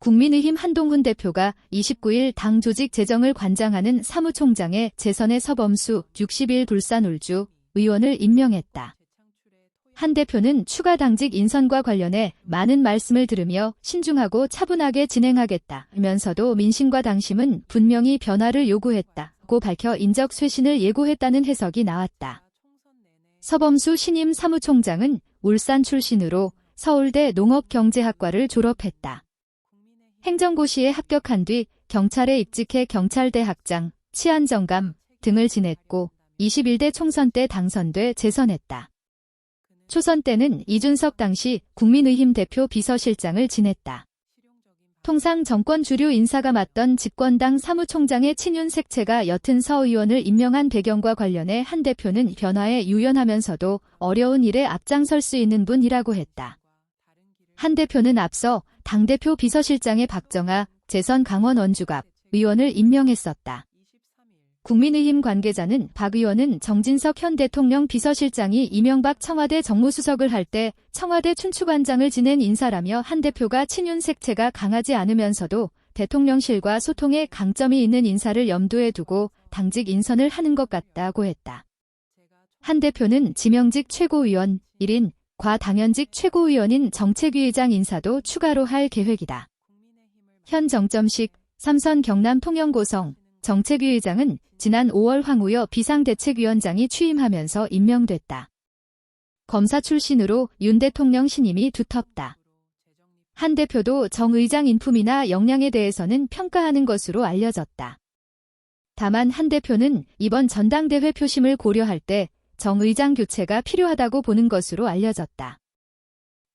국민의힘 한동훈 대표가 29일 당 조직 재정을 관장하는 사무총장에 재선의 서범수 60일 불산 울주 의원을 임명했다. 한 대표는 추가 당직 인선과 관련해 많은 말씀을 들으며 신중하고 차분하게 진행하겠다면서도 민심과 당심은 분명히 변화를 요구했다고 밝혀 인적 쇄신을 예고했다는 해석이 나왔다. 서범수 신임 사무총장은 울산 출신으로 서울대 농업경제학과를 졸업했다. 행정고시에 합격한 뒤 경찰에 입직해 경찰대학장, 치안정감 등을 지냈고 21대 총선 때 당선돼 재선했다. 초선 때는 이준석 당시 국민의힘 대표 비서실장을 지냈다. 통상 정권 주류 인사가 맡던 집권당 사무총장의 친윤 색채가 옅은 서 의원을 임명한 배경과 관련해 한 대표는 변화에 유연하면서도 어려운 일에 앞장설 수 있는 분이라고 했다. 한 대표는 앞서 당대표 비서실장에 박정아 재선 강원 원주갑 의원을 임명했었다. 국민의힘 관계자는 박 의원은 정진석 현 대통령 비서실장이 이명박 청와대 정무수석을 할 때 청와대 춘추관장을 지낸 인사라며 한 대표가 친윤 색채가 강하지 않으면서도 대통령실과 소통에 강점이 있는 인사를 염두에 두고 당직 인선을 하는 것 같다고 했다. 한 대표는 지명직 최고위원 1인, 과당연직 최고위원인 정책위의장 인사도 추가로 할 계획이다. 현 정점식 삼선 경남 통영고성 정책위의장은 지난 5월 황우여 비상대책위원장이 취임하면서 임명됐다. 검사 출신으로 윤 대통령 신임이 두텁다. 한 대표도 정 의장 인품이나 역량에 대해서는 평가하는 것으로 알려졌다. 다만 한 대표는 이번 전당대회 표심을 고려할 때 정 의장 교체가 필요하다고 보는 것으로 알려졌다.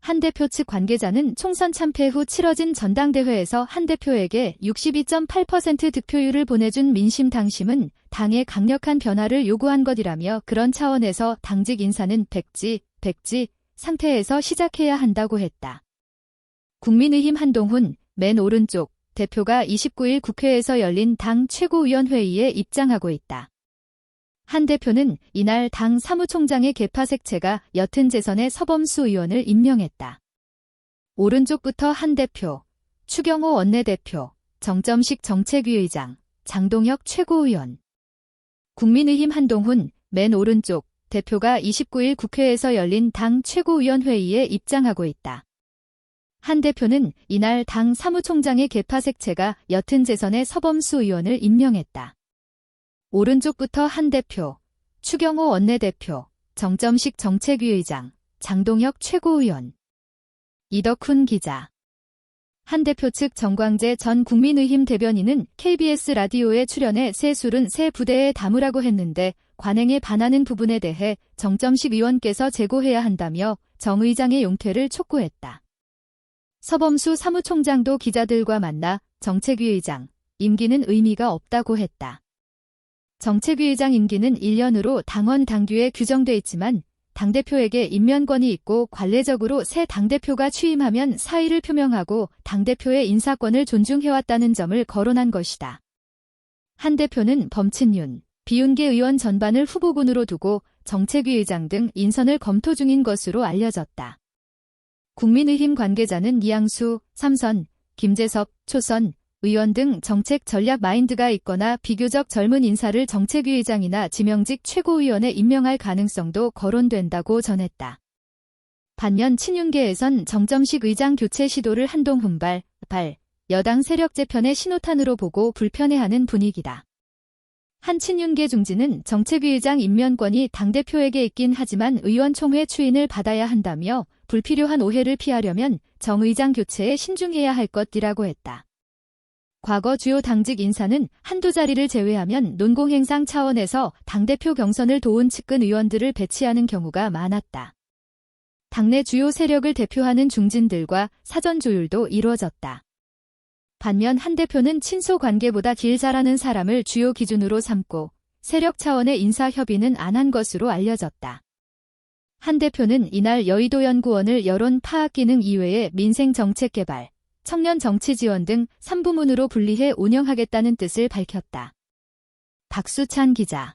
한 대표 측 관계자는 총선 참패 후 치러진 전당대회에서 한 대표에게 62.8% 득표율을 보내준 민심 당심은 당의 강력한 변화를 요구한 것이라며 그런 차원에서 당직 인사는 백지 상태에서 시작해야 한다고 했다. 국민의힘 한동훈 맨 오른쪽 대표가 29일 국회에서 열린 당 최고위원회의에 입장하고 있다. 한 대표는 이날 당 사무총장의 계파 색채가 옅은 재선의 서범수 의원을 임명했다. 오른쪽부터 한 대표, 추경호 원내대표, 정점식 정책위의장, 장동혁 최고위원. 국민의힘 한동훈 맨 오른쪽 대표가 29일 국회에서 열린 당 최고위원회의에 입장하고 있다. 한 대표는 이날 당 사무총장의 계파 색채가 옅은 재선의 서범수 의원을 임명했다. 오른쪽부터 한 대표, 추경호 원내대표, 정점식 정책위의장, 장동혁 최고위원. 이덕훈 기자. 한 대표 측 정광재 전 국민의힘 대변인은 KBS 라디오에 출연해 새 술은 새 부대에 담으라고 했는데 관행에 반하는 부분에 대해 정점식 의원께서 재고해야 한다며 정 의장의 용퇴를 촉구했다. 서범수 사무총장도 기자들과 만나 정책위의장, 임기는 의미가 없다고 했다. 정책위의장 임기는 1년으로 당원 당규에 규정돼 있지만 당대표에게 임면권이 있고 관례적으로 새 당대표가 취임하면 사의를 표명하고 당대표의 인사권을 존중해왔다는 점을 거론한 것이다. 한 대표는 범친윤, 비윤계 의원 전반을 후보군으로 두고 정책위의장 등 인선을 검토 중인 것으로 알려졌다. 국민의힘 관계자는 이양수, 삼선, 김재섭, 초선, 의원 등 정책 전략 마인드가 있거나 비교적 젊은 인사를 정책위의장이나 지명직 최고위원에 임명할 가능성도 거론된다고 전했다. 반면 친윤계에선 정점식 의장 교체 시도를 한동훈 여당 세력 재편의 신호탄으로 보고 불편해하는 분위기다. 한 친윤계 중진은 정책위의장 임면권이 당대표에게 있긴 하지만 의원총회 추인을 받아야 한다며 불필요한 오해를 피하려면 정 의장 교체에 신중해야 할 것이라고 했다. 과거 주요 당직 인사는 한두 자리를 제외하면 논공행상 차원에서 당대표 경선을 도운 측근 의원들을 배치하는 경우가 많았다. 당내 주요 세력을 대표하는 중진들과 사전 조율도 이루어졌다. 반면 한 대표는 친소 관계보다 길 잘하는 사람을 주요 기준으로 삼고 세력 차원의 인사 협의는 안 한 것으로 알려졌다. 한 대표는 이날 여의도연구원을 여론 파악 기능 이외에 민생정책개발, 청년 정치 지원 등 3부문으로 분리해 운영하겠다는 뜻을 밝혔다. 박수찬 기자.